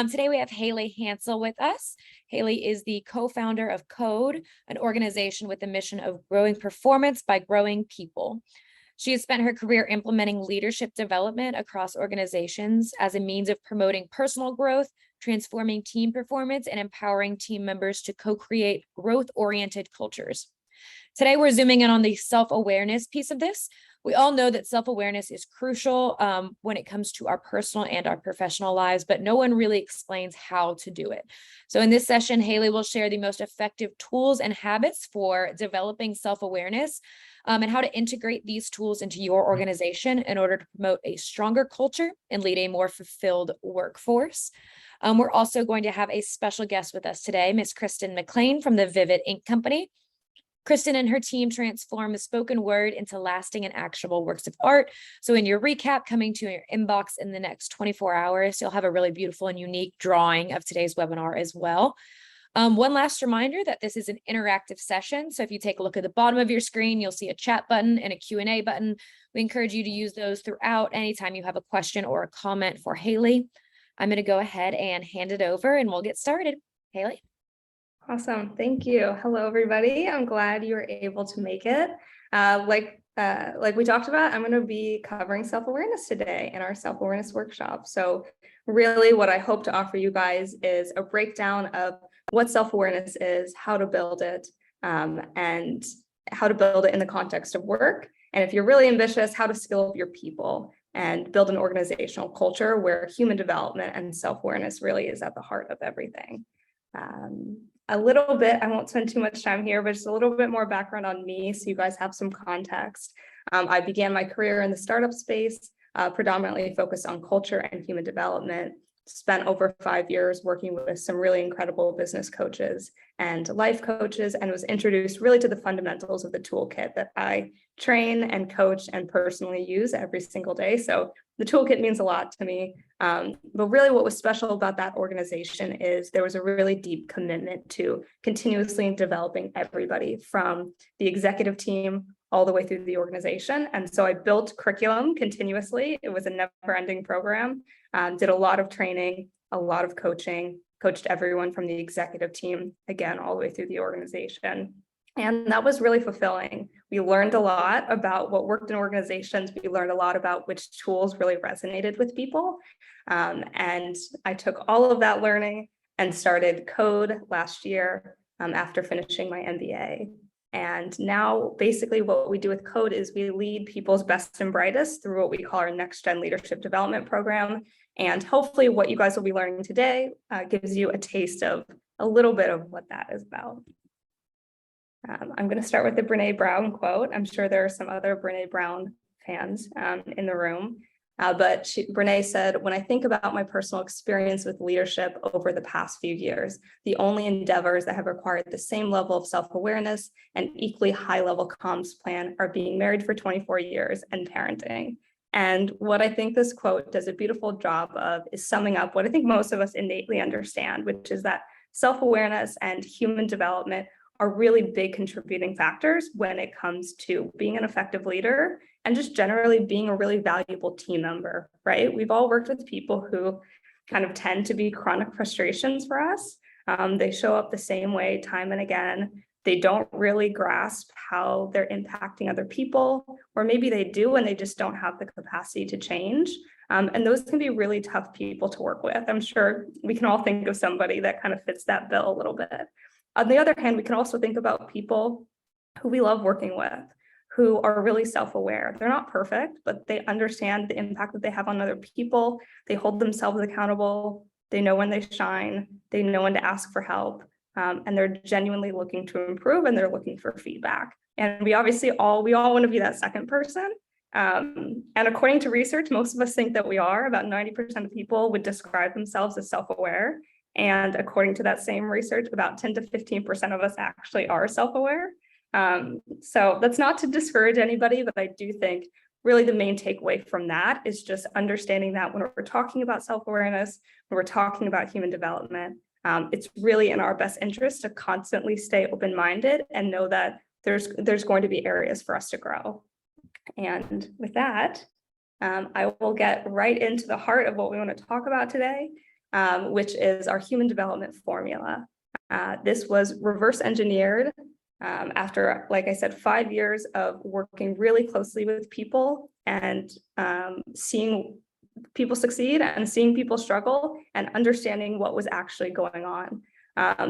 Today we have Haley Hansel with us. Haley is the co-founder of Code, an organization with the mission of growing performance by growing people. She has spent her career implementing leadership development across organizations as a means of promoting personal growth, transforming team performance, and empowering team members to co-create growth-oriented cultures. Today, we're zooming in on the self-awareness piece of this. We all know that self-awareness is crucial when it comes to our personal and our professional lives, but no one really explains how to do it. So in this session, Haley will share the most effective tools and habits for developing self-awareness and how to integrate these tools into your organization in order to promote a stronger culture and lead a more fulfilled workforce. We're also going to have a special guest with us today, Miss Kristen McLean from the Vivid Ink Company. Kristen and her team transform the spoken word into lasting and actionable works of art. So in your recap coming to your inbox in the next 24 hours, you'll have a really beautiful and unique drawing of today's webinar as well. One last reminder that this is an interactive session. So if you take a look at the bottom of your screen, you'll see a chat button and a Q&A button. We encourage you to use those throughout anytime you have a question or a comment for Haley. I'm going to go ahead and hand it over and we'll get started. Haley. Awesome. Thank you. Hello, everybody. I'm glad you were able to make it. Like we talked about, I'm going to be covering self-awareness today in our self-awareness workshop. So really what I hope to offer you guys is a breakdown of what self-awareness is, how to build it, and how to build it in the context of work. And if you're really ambitious, how to skill up your people and build an organizational culture where human development and self-awareness really is at the heart of everything. A little bit, I won't spend too much time here, but just a little bit more background on me so you guys have some context. I began my career in the startup space, predominantly focused on culture and human development. Spent over 5 years working with some really incredible business coaches and life coaches, and was introduced really to the fundamentals of the toolkit that I train and coach and personally use every single day. So the toolkit means a lot to me. But really what was special about that organization is there was a really deep commitment to continuously developing everybody from the executive team all the way through the organization. And so I built curriculum continuously. It was a never-ending program. Did a lot of training, a lot of coaching, coached everyone from the executive team, again, all the way through the organization. And that was really fulfilling. We learned a lot about what worked in organizations. We learned a lot about which tools really resonated with people. And I took all of that learning and started Code last year after finishing my MBA. And now basically what we do with Code is we lead people's best and brightest through what we call our next gen leadership development program. And hopefully what you guys will be learning today gives you a taste of a little bit of what that is about. I'm going to start with the Brené Brown quote. I'm sure there are some other Brené Brown fans in the room. But Brené said, when I think about my personal experience with leadership over the past few years, the only endeavors that have required the same level of self-awareness and equally high-level comms plan are being married for 24 years and parenting. And what I think this quote does a beautiful job of is summing up what I think most of us innately understand, which is that self-awareness and human development are really big contributing factors when it comes to being an effective leader and just generally being a really valuable team member, right? We've all worked with people who kind of tend to be chronic frustrations for us. They show up the same way time and again. They don't really grasp how they're impacting other people, or maybe they do and they just don't have the capacity to change. And those can be really tough people to work with. I'm sure we can all think of somebody that kind of fits that bill a little bit. On the other hand, we can also think about people who we love working with, who are really self-aware. They're not perfect, but they understand the impact that they have on other people. They hold themselves accountable. They know when they shine. They know when to ask for help. And they're genuinely looking to improve and they're looking for feedback. And we all want to be that second person. And according to research, most of us think that we are. About 90% of people would describe themselves as self-aware. And according to that same research, about 10 to 15% of us actually are self-aware. So that's not to discourage anybody, but I do think really the main takeaway from that is just understanding that when we're talking about self-awareness, when we're talking about human development, it's really in our best interest to constantly stay open-minded and know that there's going to be areas for us to grow. And with that, I will get right into the heart of what we want to talk about today, which is our human development formula. This was reverse engineered after, like I said, 5 years of working really closely with people and seeing people succeed and seeing people struggle and understanding what was actually going on.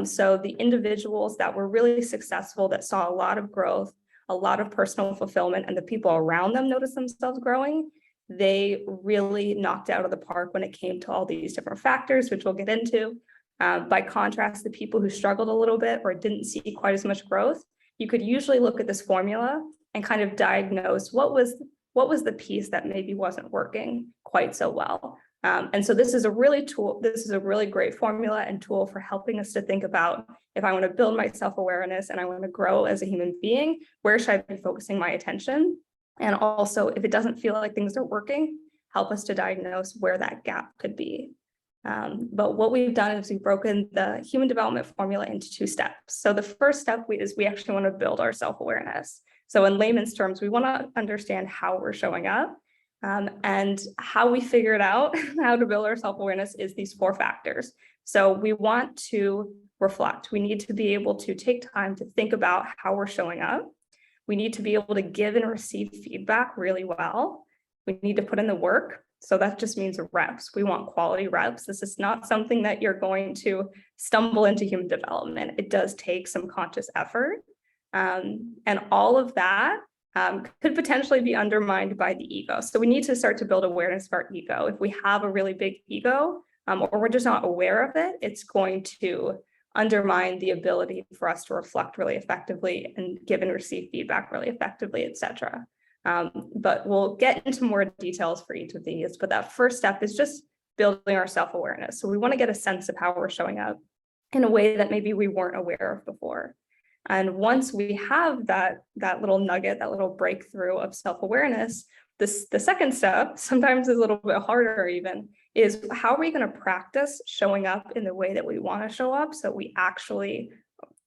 So the individuals that were really successful, that saw a lot of growth, a lot of personal fulfillment, and the people around them noticed themselves growing, they really knocked out of the park when it came to all these different factors, which we'll get into. By contrast, the people who struggled a little bit or didn't see quite as much growth, you could usually look at this formula and kind of diagnose what was the piece that maybe wasn't working quite so well. And so this is a really great formula and tool for helping us to think about, if I want to build my self-awareness and I want to grow as a human being, where should I be focusing my attention? And also, if it doesn't feel like things are working, help us to diagnose where that gap could be. But what we've done is we've broken the human development formula into 2 steps. So the first step is we actually want to build our self-awareness. So in layman's terms, we want to understand how we're showing up. And how we figured out how to build our self-awareness is these 4 factors. So we want to reflect. We need to be able to take time to think about how we're showing up. We need to be able to give and receive feedback really well. We need to put in the work. So that just means reps. We want quality reps. This is not something that you're going to stumble into human development. It does take some conscious effort. And all of that could potentially be undermined by the ego. So we need to start to build awareness of our ego. If we have a really big ego, or we're just not aware of it, it's going to undermine the ability for us to reflect really effectively and give and receive feedback really effectively, etc. But we'll get into more details for each of these. But that first step is just building our self-awareness. So we want to get a sense of how we're showing up in a way that maybe we weren't aware of before. And once we have that little nugget, that little breakthrough of self-awareness, the second step, sometimes is a little bit harder even, is how are we going to practice showing up in the way that we want to show up so we actually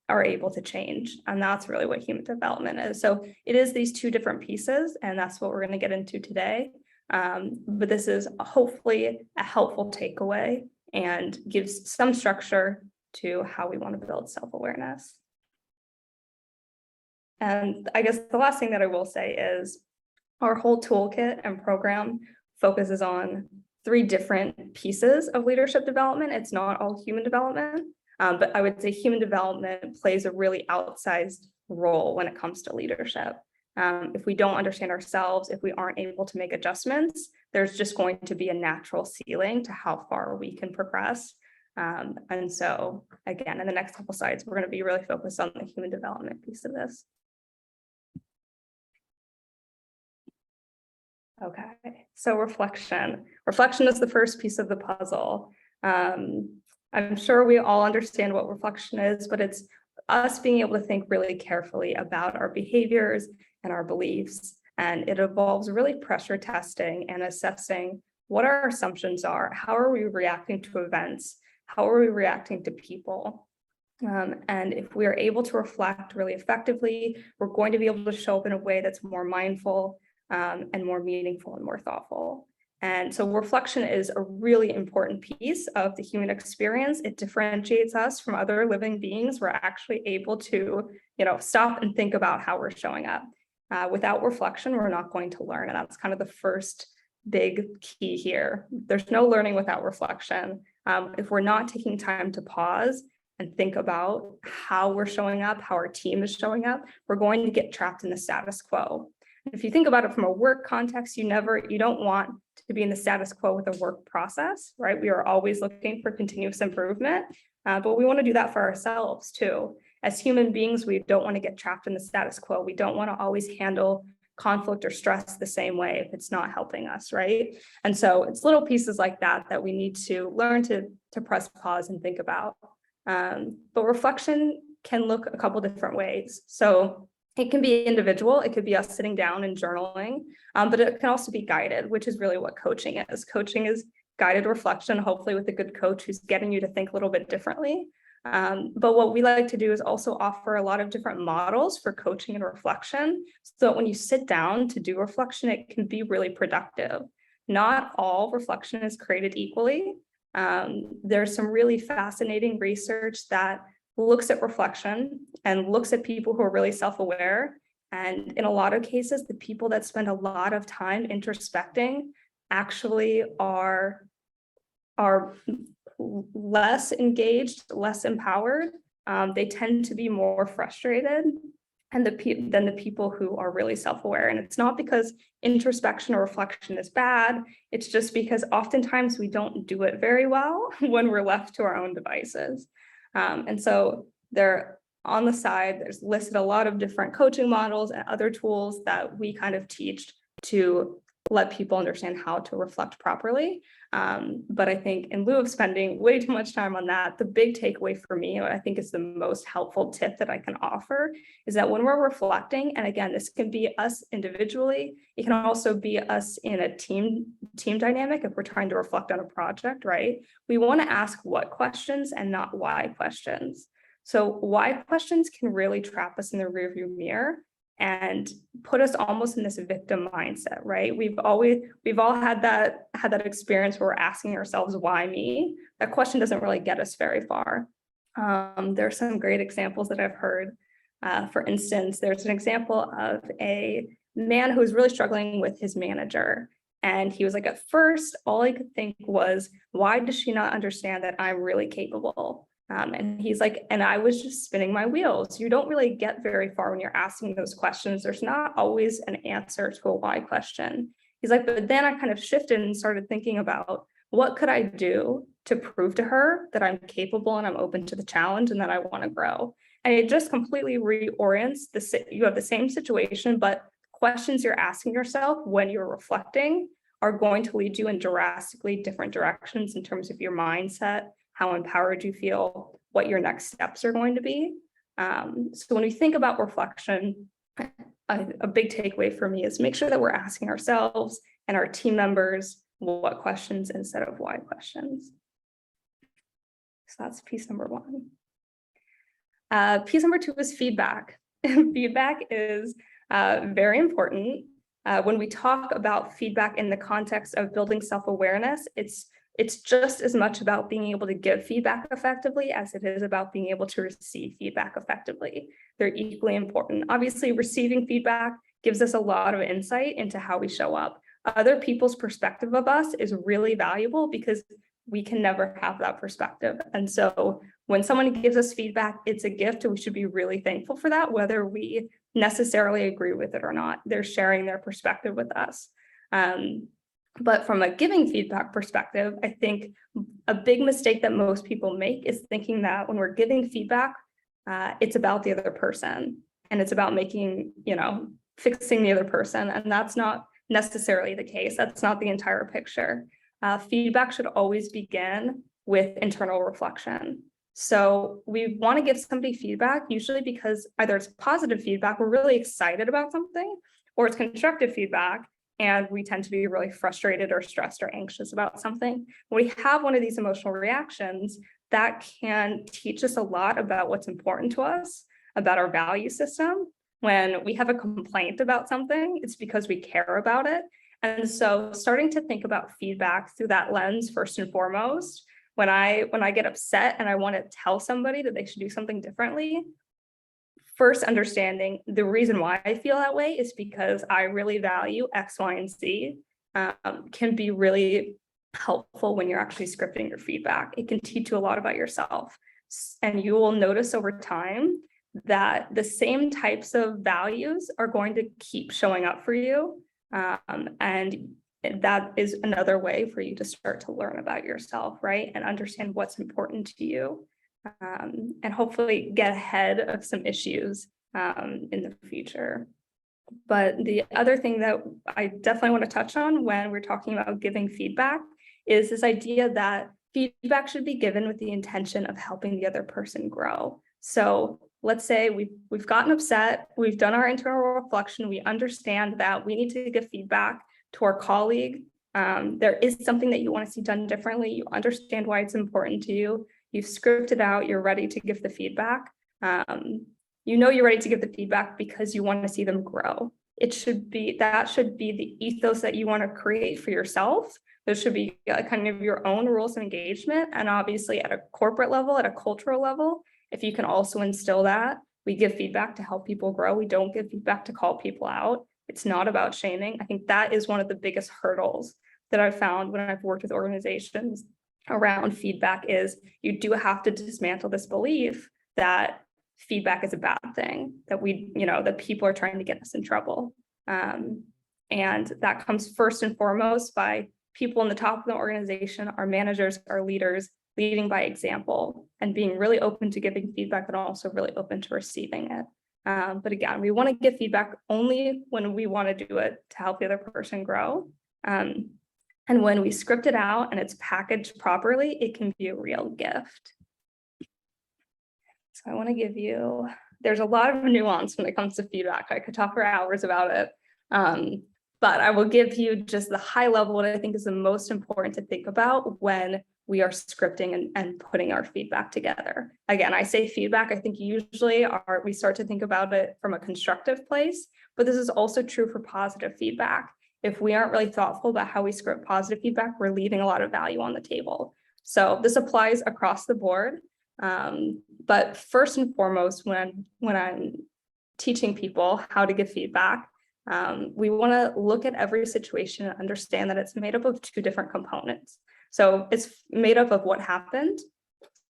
are able to change. And that's really what human development is. So it is these 2 different pieces, and that's what we're going to get into today. But this is hopefully a helpful takeaway and gives some structure to how we want to build self-awareness. And I guess the last thing that I will say is our whole toolkit and program focuses on 3 different pieces of leadership development. It's not all human development, but I would say human development plays a really outsized role when it comes to leadership. If we don't understand ourselves, if we aren't able to make adjustments, there's just going to be a natural ceiling to how far we can progress. And so again, in the next couple slides, we're going to be really focused on the human development piece of this. Okay, so reflection. Reflection is the first piece of the puzzle. I'm sure we all understand what reflection is, but it's us being able to think really carefully about our behaviors and our beliefs. And it involves really pressure testing and assessing what our assumptions are. How are we reacting to events? How are we reacting to people? And if we are able to reflect really effectively, we're going to be able to show up in a way that's more mindful, and more meaningful and more thoughtful. And so reflection is a really important piece of the human experience. It differentiates us from other living beings. We're actually able to, stop and think about how we're showing up. Without reflection, we're not going to learn. And that's kind of the first big key here. There's no learning without reflection. If we're not taking time to pause and think about how we're showing up, how our team is showing up, we're going to get trapped in the status quo. If you think about it from a work context, you don't want to be in the status quo with a work process, right? We are always looking for continuous improvement, but we want to do that for ourselves too. As human beings, we don't want to get trapped in the status quo. We don't want to always handle conflict or stress the same way if it's not helping us, right? And so it's little pieces like that that we need to learn to press pause and think about. But reflection can look a couple different ways. So it can be individual, it could be us sitting down and journaling, but it can also be guided, which is really what coaching is. Coaching is guided reflection, hopefully with a good coach who's getting you to think a little bit differently. But what we like to do is also offer a lot of different models for coaching and reflection, so that when you sit down to do reflection, it can be really productive. Not all reflection is created equally. There's some really fascinating research that looks at reflection and looks at people who are really self-aware. And in a lot of cases, the people that spend a lot of time introspecting actually are less engaged, less empowered. They tend to be more frustrated than the people who are really self-aware. And it's not because introspection or reflection is bad. It's just because oftentimes we don't do it very well when we're left to our own devices. And so there on the side, there's listed a lot of different coaching models and other tools that we kind of teach to let people understand how to reflect properly. But I think in lieu of spending way too much time on that, the big takeaway for me, what I think is the most helpful tip that I can offer, is that when we're reflecting, and again, this can be us individually, it can also be us in a team dynamic if we're trying to reflect on a project, right? We want to ask what questions and not why questions. So why questions can really trap us in the rearview mirror and put us almost in this victim mindset, right? We've all had that experience where we're asking ourselves, why me? That question doesn't really get us very far. There are some great examples that I've heard. For instance, there's an example of a man who was really struggling with his manager. And he was like, at first, all I could think was, why does she not understand that I'm really capable? And he's like, and I was just spinning my wheels. You don't really get very far when you're asking those questions. There's not always an answer to a why question. He's like, but then I kind of shifted and started thinking about what could I do to prove to her that I'm capable and I'm open to the challenge and that I want to grow. And it just completely reorients you have the same situation, but questions you're asking yourself when you're reflecting are going to lead you in drastically different directions in terms of your mindset, how empowered you feel, what your next steps are going to be. So when we think about reflection, a big takeaway for me is make sure that we're asking ourselves and our team members what questions instead of why questions. So that's piece number one. Piece number two is feedback. Feedback is very important. When we talk about feedback in the context of building self-awareness, it's just as much about being able to give feedback effectively as it is about being able to receive feedback effectively. They're equally important. Obviously, receiving feedback gives us a lot of insight into how we show up. Other people's perspective of us is really valuable because we can never have that perspective. And so when someone gives us feedback, it's a gift and we should be really thankful for that, whether we necessarily agree with it or not. They're sharing their perspective with us. But from a giving feedback perspective, I think a big mistake that most people make is thinking that when we're giving feedback, it's about the other person and it's about fixing the other person. And that's not necessarily the case. That's not the entire picture. Feedback should always begin with internal reflection. So we want to give somebody feedback, usually because either it's positive feedback, we're really excited about something, or it's constructive feedback, and we tend to be really frustrated or stressed or anxious about something. When we have one of these emotional reactions, that can teach us a lot about what's important to us, about our value system. When we have a complaint about something, it's because we care about it. And so starting to think about feedback through that lens, first and foremost, when I get upset and I want to tell somebody that they should do something differently, first understanding the reason why I feel that way is because I really value X, Y, and Z, can be really helpful when you're actually scripting your feedback. It can teach you a lot about yourself. And you will notice over time that the same types of values are going to keep showing up for you. And that is another way for you to start to learn about yourself, right? And understand what's important to you. And hopefully get ahead of some issues in the future. But the other thing that I definitely want to touch on when we're talking about giving feedback is this idea that feedback should be given with the intention of helping the other person grow. So let's say we've gotten upset, we've done our internal reflection, we understand that we need to give feedback to our colleague. There is something that you want to see done differently. You understand why it's important to you. You've scripted out, you're ready to give the feedback. You're ready to give the feedback because you want to see them grow. That should be the ethos that you want to create for yourself, Those should be kind of your own rules of engagement. And obviously at a corporate level, at a cultural level, if you can also instill that, we give feedback to help people grow. We don't give feedback to call people out. It's not about shaming. I think that is one of the biggest hurdles that I've found when I've worked with organizations around feedback is you do have to dismantle this belief that feedback is a bad thing, that that people are trying to get us in trouble. And that comes first and foremost by people in the top of the organization, our managers, our leaders, leading by example and being really open to giving feedback and also really open to receiving it. But again, we want to give feedback only when we want to do it to help the other person grow. And when we script it out and it's packaged properly, it can be a real gift. So I want to give you, there's a lot of nuance when it comes to feedback. I could talk for hours about it. But I will give you just the high level, what I think is the most important to think about when we are scripting and putting our feedback together. Again, I say feedback, I think usually we start to think about it from a constructive place, but this is also true for positive feedback. If we aren't really thoughtful about how we script positive feedback, we're leaving a lot of value on the table. So this applies across the board. But first and foremost, when I'm teaching people how to give feedback, we want to look at every situation and understand that it's made up of two different components. So it's made up of what happened.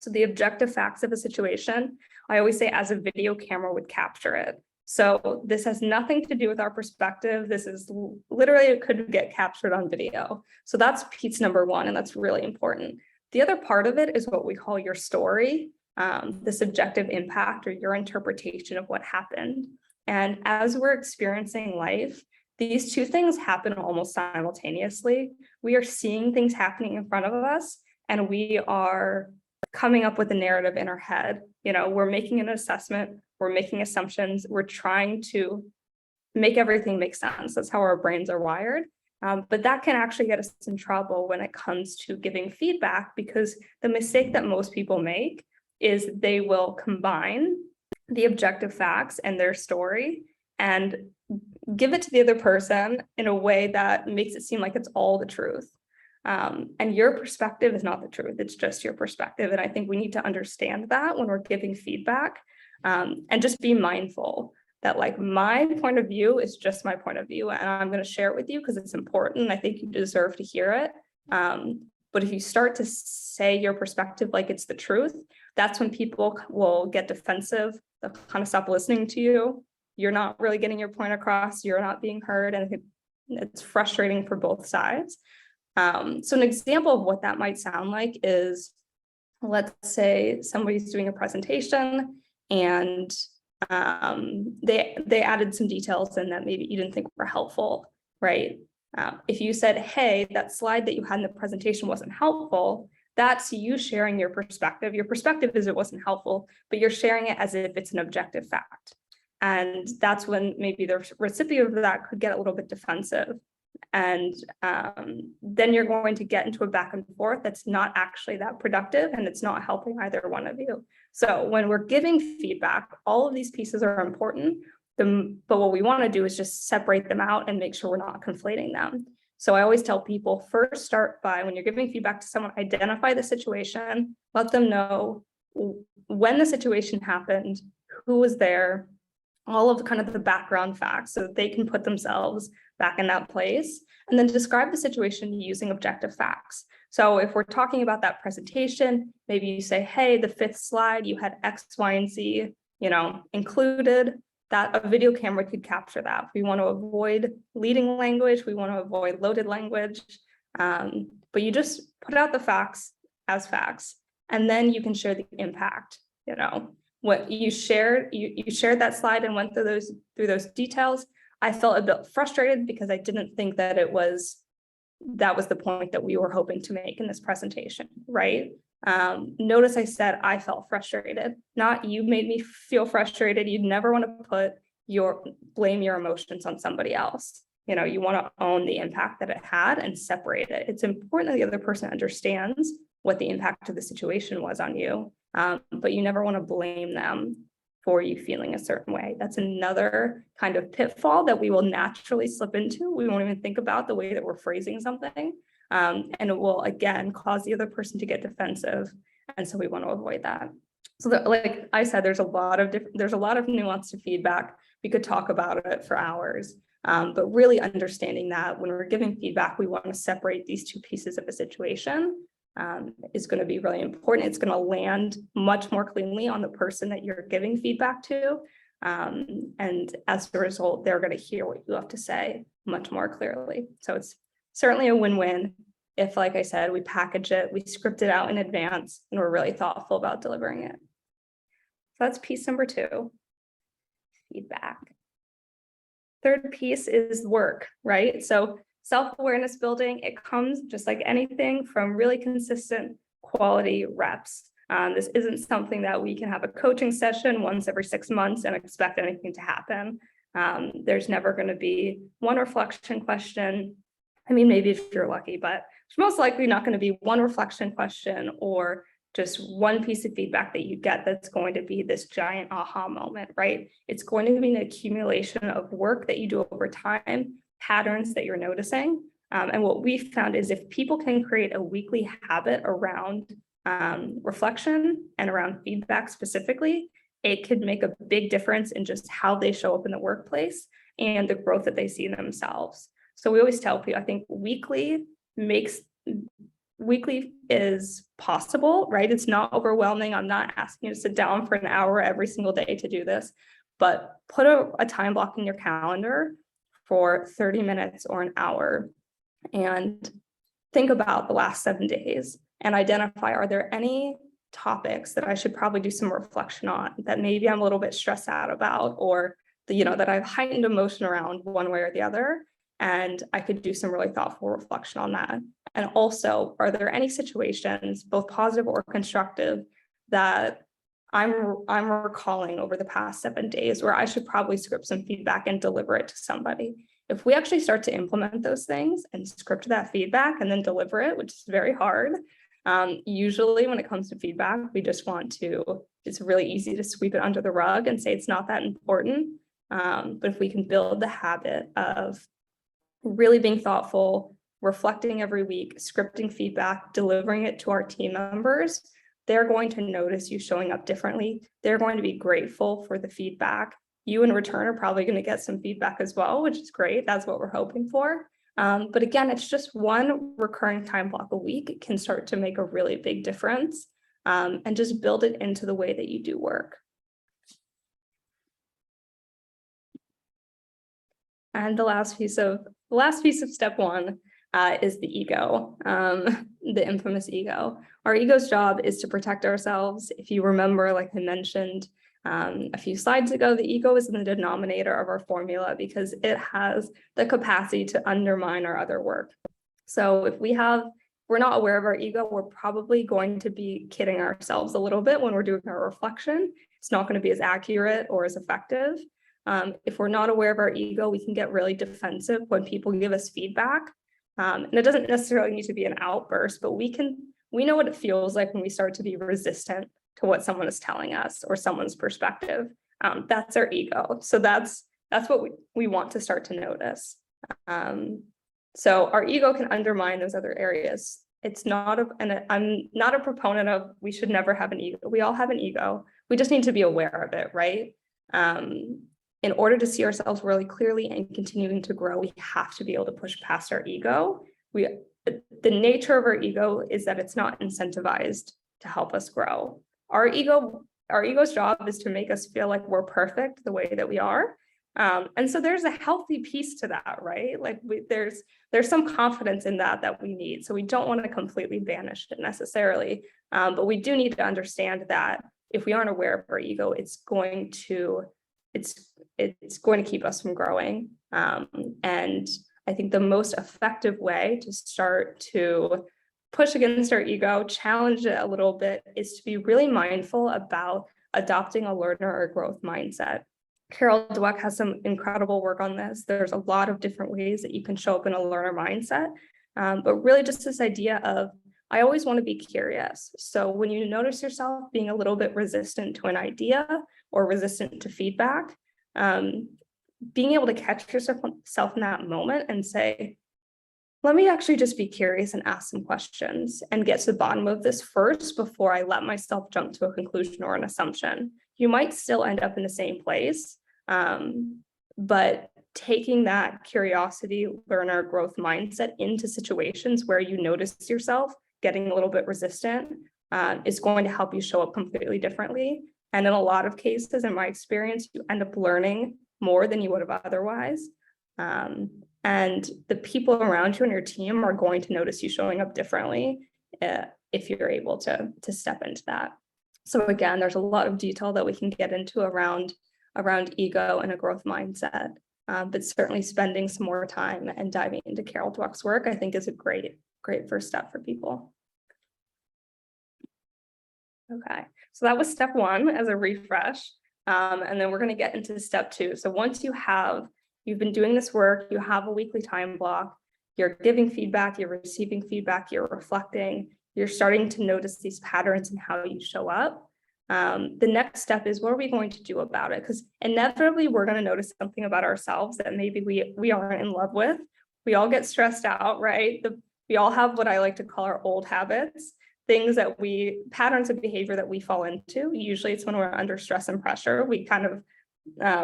So the objective facts of a situation, I always say as a video camera would capture it. So this has nothing to do with our perspective. This is literally, it could get captured on video. So that's piece number one, and that's really important. The other part of it is what we call your story, the subjective impact or your interpretation of what happened. And as we're experiencing life, these two things happen almost simultaneously. We are seeing things happening in front of us, and we are coming up with a narrative in our head. We're making an assessment, we're making assumptions, we're trying to make everything make sense. That's how our brains are wired. But that can actually get us in trouble when it comes to giving feedback, because the mistake that most people make is they will combine the objective facts and their story and give it to the other person in a way that makes it seem like it's all the truth. And your perspective is not the truth, it's just your perspective. And I think we need to understand that when we're giving feedback, and just be mindful that my point of view is just my point of view, and I'm going to share it with you because it's important. I think you deserve to hear it. But if you start to say your perspective like it's the truth, that's when people will get defensive. They'll kind of stop listening to you. You're not really getting your point across. You're not being heard. And it's frustrating for both sides. So an example of what that might sound like is, let's say somebody's doing a presentation and they added some details in that maybe you didn't think were helpful, right? If you said, hey, that slide that you had in the presentation wasn't helpful, that's you sharing your perspective. Your perspective is it wasn't helpful, but you're sharing it as if it's an objective fact. And that's when maybe the recipient of that could get a little bit defensive. And then you're going to get into a back and forth that's not actually that productive, and it's not helping either one of you. So when we're giving feedback, all of these pieces are important, but what we want to do is just separate them out and make sure we're not conflating them. So I always tell people, first start by, when you're giving feedback to someone, identify the situation, let them know when the situation happened, who was there, all of the background facts so that they can put themselves back in that place, and then describe the situation using objective facts. So if we're talking about that presentation, maybe you say, hey, the 5th slide, you had X, Y, and Z, included. That a video camera could capture that. We want to avoid leading language. We want to avoid loaded language. But you just put out the facts as facts, and then you can share the impact. What you shared, you shared that slide and went through those details. I felt a bit frustrated because I didn't think that that was the point that we were hoping to make in this presentation, right? Notice I said I felt frustrated, not you made me feel frustrated. You'd never want to blame your emotions on somebody else. You want to own the impact that it had and separate it. It's important that the other person understands what the impact of the situation was on you, but you never want to blame them for you feeling a certain way. That's another kind of pitfall that we will naturally slip into. We won't even think about the way that we're phrasing something. And it will again cause the other person to get defensive. And so we want to avoid that. So like I said, there's a lot of nuance to feedback. We could talk about it for hours. But really understanding that when we're giving feedback, we want to separate these two pieces of a situation is going to be really important. It's going to land much more cleanly on the person that you're giving feedback to. And as a result, they're going to hear what you have to say much more clearly. So it's certainly a win-win if, like I said, we package it, we script it out in advance, and we're really thoughtful about delivering it. So that's piece number 2, feedback. Third piece is work, right? So self-awareness building, it comes just like anything from really consistent quality reps. This isn't something that we can have a coaching session once every 6 months and expect anything to happen. There's never going to be one reflection question. I mean, maybe if you're lucky, but it's most likely not going to be one reflection question or just one piece of feedback that you get that's going to be this giant aha moment, right? It's going to be an accumulation of work that you do over time, patterns that you're noticing. And what we found is if people can create a weekly habit around reflection and around feedback specifically, it could make a big difference in just how they show up in the workplace and the growth that they see in themselves. So we always tell people, I think weekly is possible, right? It's not overwhelming. I'm not asking you to sit down for an hour every single day to do this, but put a time block in your calendar for 30 minutes or an hour and think about the last 7 days and identify, are there any topics that I should probably do some reflection on that maybe I'm a little bit stressed out about, or that I've heightened emotion around one way or the other, and I could do some really thoughtful reflection on that. And also, are there any situations, both positive or constructive, that I'm recalling over the past 7 days where I should probably script some feedback and deliver it to somebody? If we actually start to implement those things and script that feedback and then deliver it, which is very hard, usually when it comes to feedback, it's really easy to sweep it under the rug and say it's not that important. But if we can build the habit of really being thoughtful, reflecting every week, scripting feedback, delivering it to our team members, they're going to notice you showing up differently. They're going to be grateful for the feedback. You in return are probably going to get some feedback as well, which is great. That's what we're hoping for. But again, it's just one recurring time block a week. It can start to make a really big difference, and just build it into the way that you do work. And the last piece of step 1 is the ego, the infamous ego. Our ego's job is to protect ourselves. If you remember, like I mentioned a few slides ago, the ego is in the denominator of our formula because it has the capacity to undermine our other work. So if we're not aware of our ego, we're probably going to be kidding ourselves a little bit when we're doing our reflection. It's not going to be as accurate or as effective. If we're not aware of our ego, we can get really defensive when people give us feedback. And it doesn't necessarily need to be an outburst, but we know what it feels like when we start to be resistant to what someone is telling us or someone's perspective. That's our ego. So that's what we want to start to notice. So our ego can undermine those other areas. I'm not a proponent of we should never have an ego. We all have an ego. We just need to be aware of it, right? In order to see ourselves really clearly and continuing to grow, we have to be able to push past our ego. The nature of our ego is that it's not incentivized to help us grow. Our ego's job is to make us feel like we're perfect the way that we are. And so there's a healthy piece to that, right? Like there's some confidence in that we need. So we don't want to completely banish it necessarily. But we do need to understand that if we aren't aware of our ego, it's going to keep us from growing. And I think the most effective way to start to push against our ego, challenge it a little bit, is to be really mindful about adopting a learner or growth mindset. Carol Dweck has some incredible work on this. There's a lot of different ways that you can show up in a learner mindset, but really just this idea of, I always want to be curious. So when you notice yourself being a little bit resistant to an idea or resistant to feedback, being able to catch yourself in that moment and say, let me actually just be curious and ask some questions and get to the bottom of this first before I let myself jump to a conclusion or an assumption. You might still end up in the same place, but taking that curiosity, learner, growth mindset into situations where you notice yourself getting a little bit resistant is going to help you show up completely differently. And in a lot of cases, in my experience, you end up learning more than you would have otherwise. And the people around you and your team are going to notice you showing up differently if you're able to step into that. So again, there's a lot of detail that we can get into around ego and a growth mindset. But certainly spending some more time and diving into Carol Dweck's work, I think, is a great first step for people. Okay, so that was step one as a refresh. And then we're going to get into step two. So once you've been doing this work, you have a weekly time block, you're giving feedback, you're receiving feedback, you're reflecting, you're starting to notice these patterns in how you show up. The next step is, what are we going to do about it? Because inevitably we're going to notice something about ourselves that maybe we aren't in love with. We all get stressed out, right? We all have what I like to call our old habits, patterns of behavior that we fall into. Usually it's when we're under stress and pressure, we kind of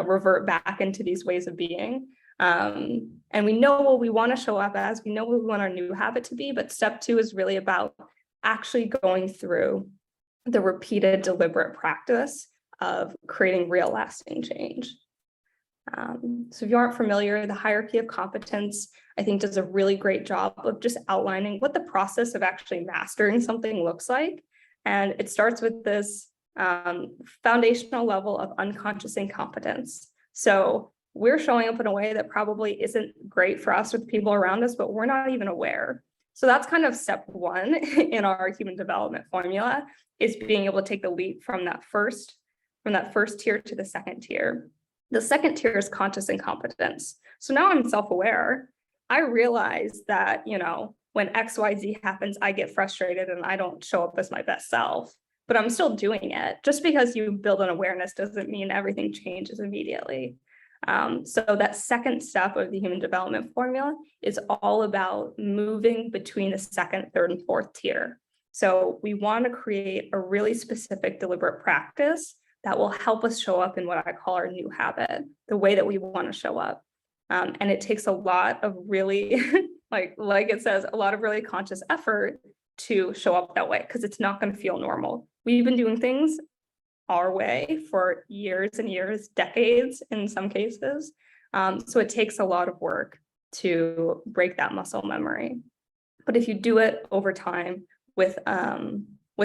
revert back into these ways of being. And we know what we want to show up as, we know what we want our new habit to be, but step two is really about actually going through the repeated deliberate practice of creating real lasting change. So if you aren't familiar, the hierarchy of competence, I think, does a really great job of just outlining what the process of actually mastering something looks like. And it starts with this foundational level of unconscious incompetence. So we're showing up in a way that probably isn't great for us or the people around us, but we're not even aware. So that's kind of step one in our human development formula, is being able to take the leap from that first tier to the second tier. The second tier is conscious incompetence. So now I'm self-aware. I realize that, when XYZ happens, I get frustrated and I don't show up as my best self, but I'm still doing it. Just because you build an awareness doesn't mean everything changes immediately. So that second step of the human development formula is all about moving between the second, third, and fourth tier. So we want to create a really specific, deliberate practice that will help us show up in what I call our new habit, the way that we want to show up. And it takes a lot of really, like it says, a lot of really conscious effort to show up that way, because it's not going to feel normal. We've been doing things our way for years and years, decades in some cases. So it takes a lot of work to break that muscle memory. But if you do it over time with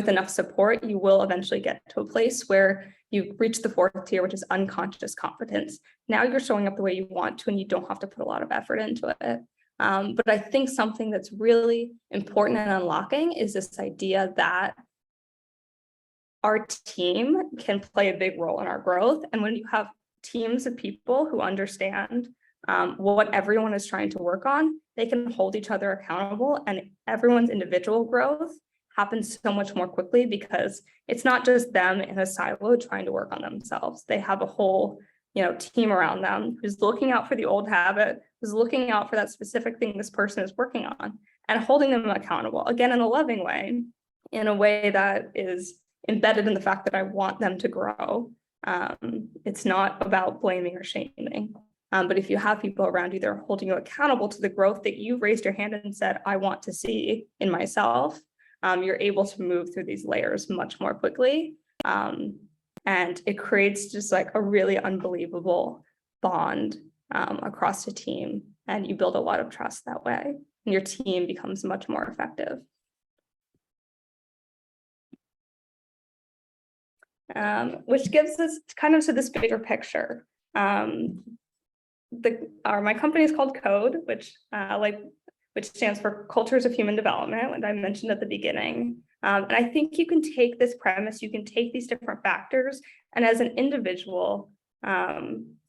enough support, you will eventually get to a place where you reach the fourth tier, which is unconscious competence. Now you're showing up the way you want to, and you don't have to put a lot of effort into it. But I think something that's really important and unlocking is this idea that our team can play a big role in our growth. And when you have teams of people who understand what everyone is trying to work on, they can hold each other accountable, and everyone's individual growth happens so much more quickly, because it's not just them in a silo trying to work on themselves. They have a whole team around them who's looking out for the old habit, who's looking out for that specific thing this person is working on, and holding them accountable, again, in a loving way, in a way that is embedded in the fact that I want them to grow. It's not about blaming or shaming. But if you have people around you that are holding you accountable to the growth that you've raised your hand and said, I want to see in myself, you're able to move through these layers much more quickly. And it creates just like a really unbelievable bond across the team. And you build a lot of trust that way, and your team becomes much more effective. Which gives us kind of to this bigger picture. My company is called CODE, which stands for Cultures of Human Development, which I mentioned at the beginning. And I think you can take this premise, you can take these different factors, and as an individual,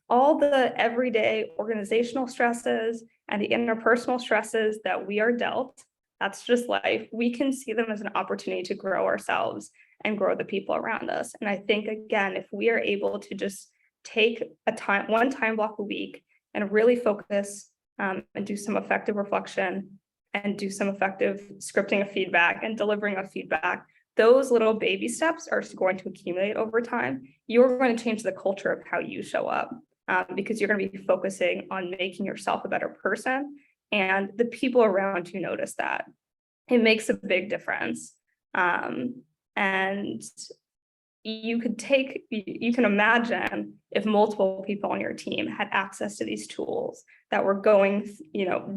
all the everyday organizational stresses and the interpersonal stresses that we are dealt, that's just life. We can see them as an opportunity to grow ourselves and grow the people around us. And I think, again, if we are able to just take one time block a week and really focus and do some effective reflection and do some effective scripting of feedback and delivering of feedback, those little baby steps are going to accumulate over time. You're going to change the culture of how you show up, because you're going to be focusing on making yourself a better person, and the people around you notice that. It makes a big difference. And you can imagine if multiple people on your team had access to these tools that were going,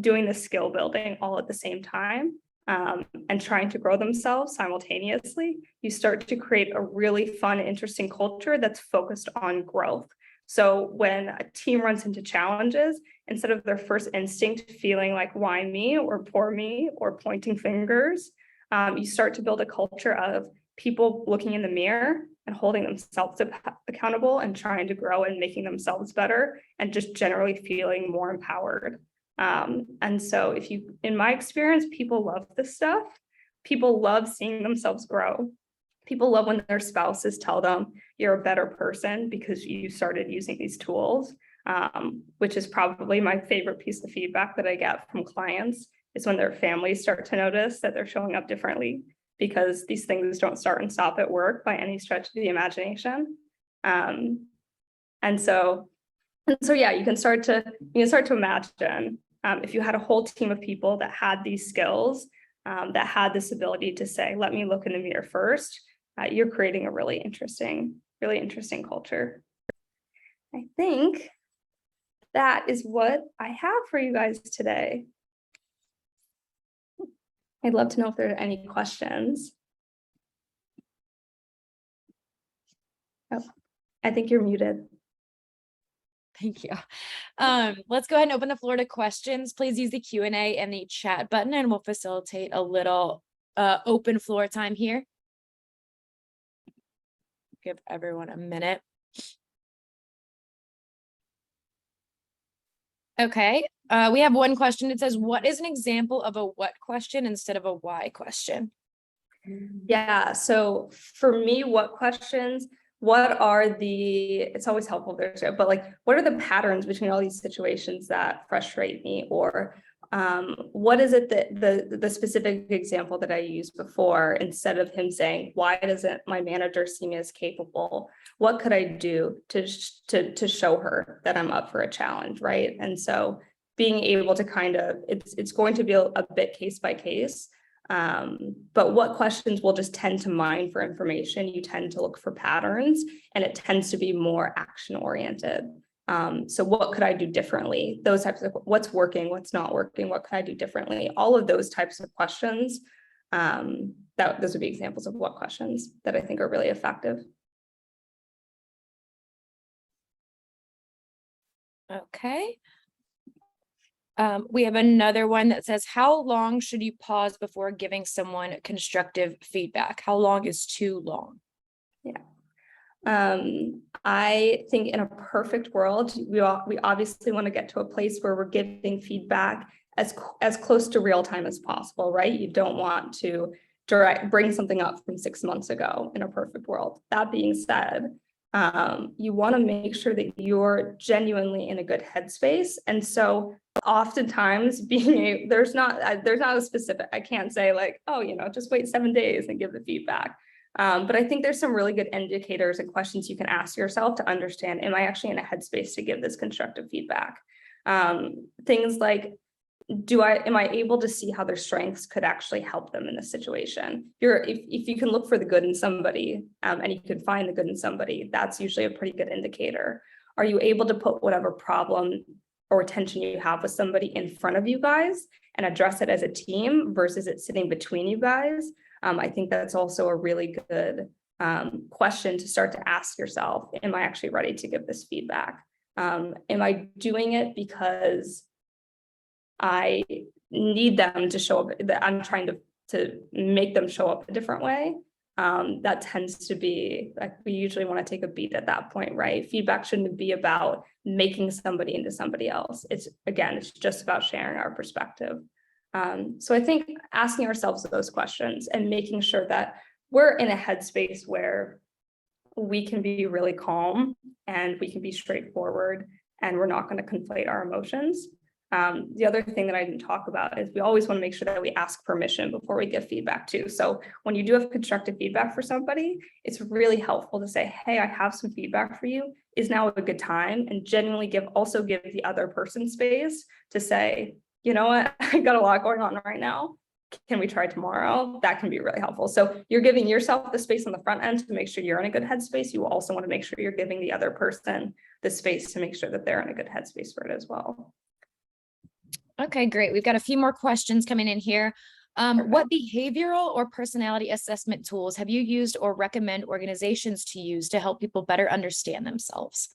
doing the skill building all at the same time, and trying to grow themselves simultaneously, you start to create a really fun, interesting culture that's focused on growth. So when a team runs into challenges, instead of their first instinct feeling like, why me or poor me or pointing fingers, you start to build a culture of people looking in the mirror and holding themselves accountable and trying to grow and making themselves better and just generally feeling more empowered. And so in my experience, people love this stuff. People love seeing themselves grow. People love when their spouses tell them you're a better person because you started using these tools, which is probably my favorite piece of feedback that I get from clients, is when their families start to notice that they're showing up differently, because these things don't start and stop at work by any stretch of the imagination. And so yeah, you can start to imagine, if you had a whole team of people that had these skills, that had this ability to say, let me look in the mirror first, you're creating a really interesting culture. I think that is what I have for you guys today. I'd love to know if there are any questions. Oh, I think you're muted. Thank you. Let's go ahead and open the floor to questions. Please use the Q&A and the chat button, and we'll facilitate a little open floor time here. Give everyone a minute. Okay, we have one question. It says, what is an example of a what question instead of a why question? Yeah, so for me, what questions, it's always helpful there, but like, what are the patterns between all these situations that frustrate me? Or what is it that the specific example that I used before, instead of him saying, why doesn't my manager see me as capable? What could I do to show her that I'm up for a challenge, right? And so being able to it's going to be a bit case by case. But what questions will just tend to mine for information? You tend to look for patterns, and it tends to be more action oriented. So what could I do differently? Those types of what's working, what's not working, what could I do differently? All of those types of questions, those would be examples of what questions that I think are really effective. Okay. We have another one that says, how long should you pause before giving someone constructive feedback? How long is too long? Yeah. I think in a perfect world, we obviously want to get to a place where we're giving feedback as close to real time as possible, right? You don't want to bring something up from 6 months ago in a perfect world. That being said, you want to make sure that you're genuinely in a good headspace. And so oftentimes there's not a specific, I can't say like, oh, just wait 7 days and give the feedback. But I think there's some really good indicators and questions you can ask yourself to understand, am I actually in a headspace to give this constructive feedback? Things like, am I able to see how their strengths could actually help them in this situation? If you can look for the good in somebody, and you can find the good in somebody, that's usually a pretty good indicator. Are you able to put whatever problem or tension you have with somebody in front of you guys and address it as a team versus it sitting between you guys? I think that's also a really good question to start to ask yourself. Am I actually ready to give this feedback? Am I doing it because I need them to show up, that I'm trying to make them show up a different way? That tends to be like, we usually want to take a beat at that point, right? Feedback shouldn't be about making somebody into somebody else. It's just about sharing our perspective. So I think asking ourselves those questions and making sure that we're in a headspace where we can be really calm and we can be straightforward and we're not going to conflate our emotions. The other thing that I didn't talk about is we always want to make sure that we ask permission before we give feedback too. So when you do have constructive feedback for somebody, it's really helpful to say, hey, I have some feedback for you. Is now a good time? And genuinely also give the other person space to say, you know what, I got a lot going on right now. Can we try tomorrow? That can be really helpful. So you're giving yourself the space on the front end to make sure you're in a good headspace. You also want to make sure you're giving the other person the space to make sure that they're in a good headspace for it as well. Okay, great. We've got a few more questions coming in here. What behavioral or personality assessment tools have you used or recommend organizations to use to help people better understand themselves?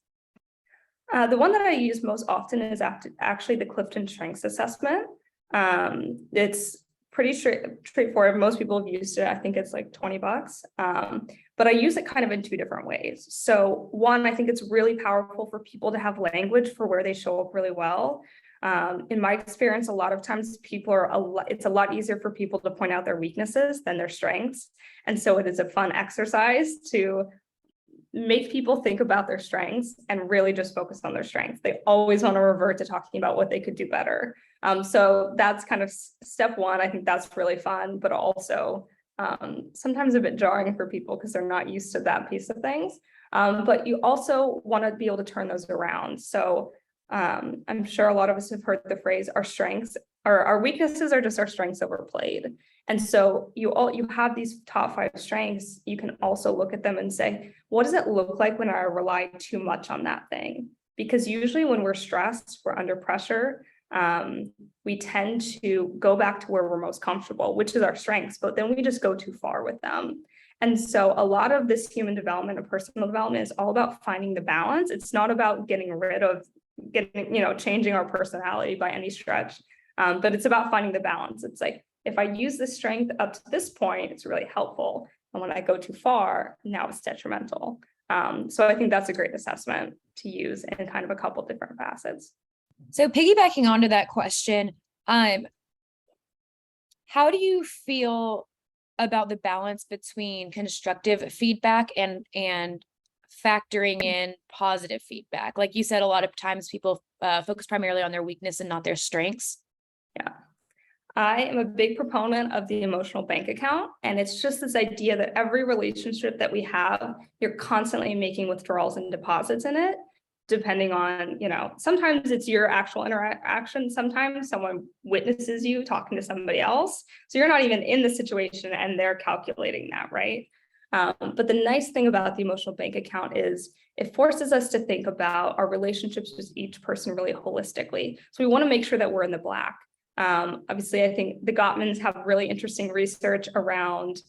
The one that I use most often is actually the Clifton Strengths Assessment. It's pretty straightforward. Most people have used it. I think it's like $20. But I use it kind of in two different ways. So one, I think it's really powerful for people to have language for where they show up really well. In my experience, a lot of times it's a lot easier for people to point out their weaknesses than their strengths. And so it is a fun exercise to make people think about their strengths and really just focus on their strengths. They always want to revert to talking about what they could do better. So that's kind of step one. I think that's really fun, but also sometimes a bit jarring for people because they're not used to that piece of things. But you also want to be able to turn those around. So I'm sure a lot of us have heard the phrase, our weaknesses are just our strengths overplayed. And so you have these top 5 strengths. You can also look at them and say, what does it look like when I rely too much on that thing? Because usually when we're stressed, we're under pressure, we tend to go back to where we're most comfortable, which is our strengths, but then we just go too far with them. And so a lot of this human development and personal development is all about finding the balance. It's not about getting rid of changing our personality by any stretch. But it's about finding the balance. It's like, if I use the strength up to this point, it's really helpful. And when I go too far, now it's detrimental. So I think that's a great assessment to use in kind of a couple different facets. So piggybacking onto that question, how do you feel about the balance between constructive feedback and factoring in positive feedback? Like you said, a lot of times people focus primarily on their weakness and not their strengths. Yeah. I am a big proponent of the emotional bank account. And it's just this idea that every relationship that we have, you're constantly making withdrawals and deposits in it, depending on, sometimes it's your actual interaction. Sometimes someone witnesses you talking to somebody else. So you're not even in the situation and they're calculating that, right? But the nice thing about the emotional bank account is it forces us to think about our relationships with each person really holistically. So we want to make sure that we're in the black. Obviously, I think the Gottmans have really interesting research around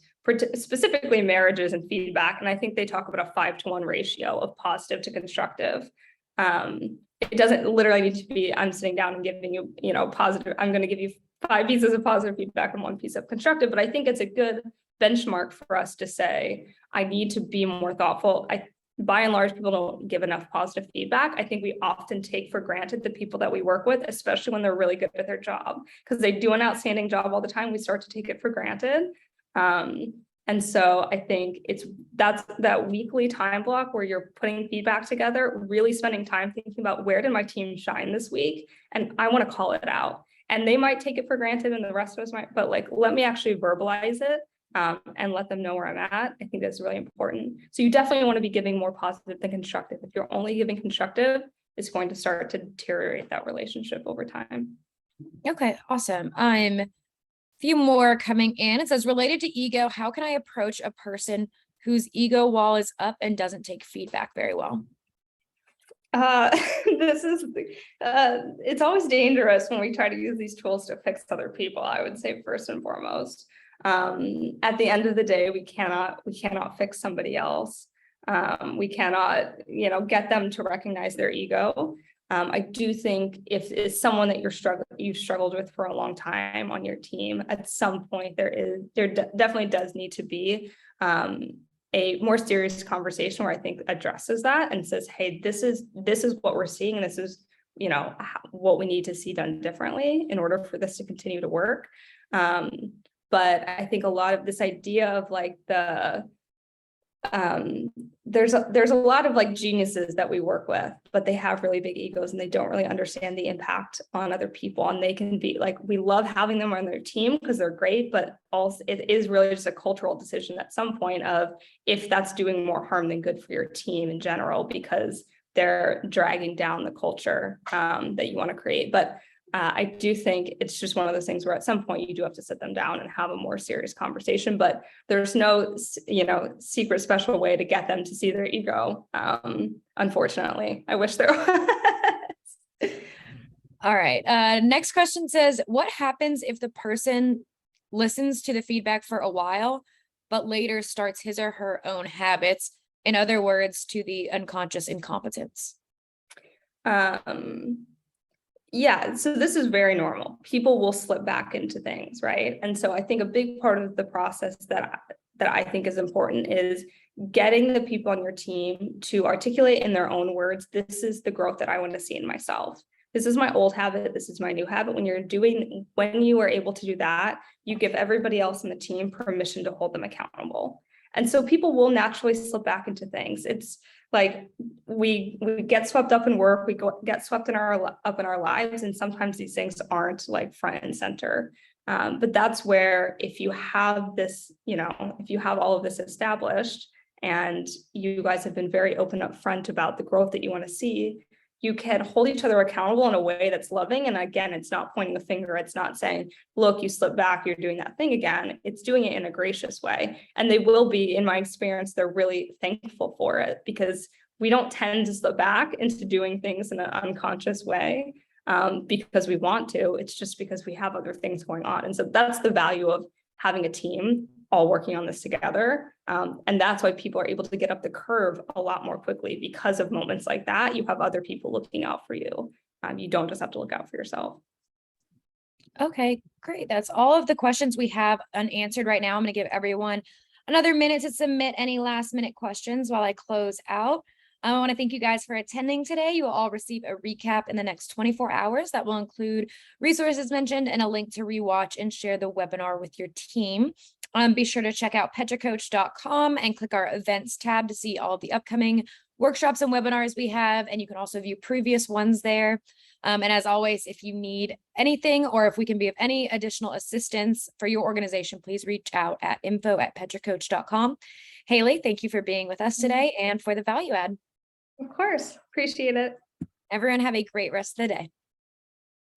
specifically marriages and feedback. And I think they talk about a 5-to-1 ratio of positive to constructive. It doesn't literally need to be, I'm sitting down and giving you, positive, I'm going to give you 5 pieces of positive feedback and 1 piece of constructive, but I think it's a good benchmark for us to say, I need to be more thoughtful. By and large, people don't give enough positive feedback. I think we often take for granted the people that we work with, especially when they're really good at their job, because they do an outstanding job all the time. We start to take it for granted. And so I think that's that weekly time block where you're putting feedback together, really spending time thinking about where did my team shine this week? And I want to call it out. And they might take it for granted and the rest of us might, but let me actually verbalize it. And let them know where I'm at. I think that's really important. So you definitely want to be giving more positive than constructive. If you're only giving constructive, it's going to start to deteriorate that relationship over time. Okay, awesome. Few more coming in. It says, related to ego, how can I approach a person whose ego wall is up and doesn't take feedback very well? It's always dangerous when we try to use these tools to fix other people, I would say, first and foremost. At the end of the day, we cannot fix somebody else. We cannot, get them to recognize their ego. I do think if it's someone that you've struggled with for a long time on your team, at some point there definitely does need to be a more serious conversation where I think addresses that and says, hey, this is what we're seeing, and this is what we need to see done differently in order for this to continue to work. But I think a lot of this idea of there's a lot of like geniuses that we work with, but they have really big egos and they don't really understand the impact on other people. And they can be like, we love having them on their team because they're great, but also it is really just a cultural decision at some point of if that's doing more harm than good for your team in general, because they're dragging down the culture that you want to create. But I do think it's just one of those things where at some point you do have to sit them down and have a more serious conversation, but there's no, secret special way to get them to see their ego. Unfortunately, I wish there was. All right. Next question says, what happens if the person listens to the feedback for a while, but later starts his or her own habits? In other words, to the unconscious incompetence. Yeah, so this is very normal. People will slip back into things, right? And so I think a big part of the process that I think is important is getting the people on your team to articulate in their own words, this is the growth that I want to see in myself. This is my old habit. This is my new habit. When you are able to do that, you give everybody else in the team permission to hold them accountable. And so people will naturally slip back into things. It's like we get swept up in work, get swept up in our lives, and sometimes these things aren't like front and center. But that's where if you have this, if you have all of this established, and you guys have been very open up front about the growth that you want to see, you can hold each other accountable in a way that's loving. And again, it's not pointing the finger. It's not saying, look, you slipped back, you're doing that thing again. It's doing it in a gracious way. And they will be, in my experience, they're really thankful for it, because we don't tend to slip back into doing things in an unconscious way because we want to. It's just because we have other things going on. And so that's the value of having a team all working on this together. And that's why people are able to get up the curve a lot more quickly, because of moments like that. You have other people looking out for you. You don't just have to look out for yourself. Okay, great. That's all of the questions we have unanswered right now. I'm going to give everyone another minute to submit any last minute questions while I close out. I want to thank you guys for attending today. You will all receive a recap in the next 24 hours that will include resources mentioned and a link to rewatch and share the webinar with your team. Be sure to check out petracoach.com and click our events tab to see all of the upcoming workshops and webinars we have. And you can also view previous ones there. And as always, if you need anything or if we can be of any additional assistance for your organization, please reach out at info@petracoach.com. Haley, thank you for being with us today and for the value add. Of course. Appreciate it. Everyone have a great rest of the day.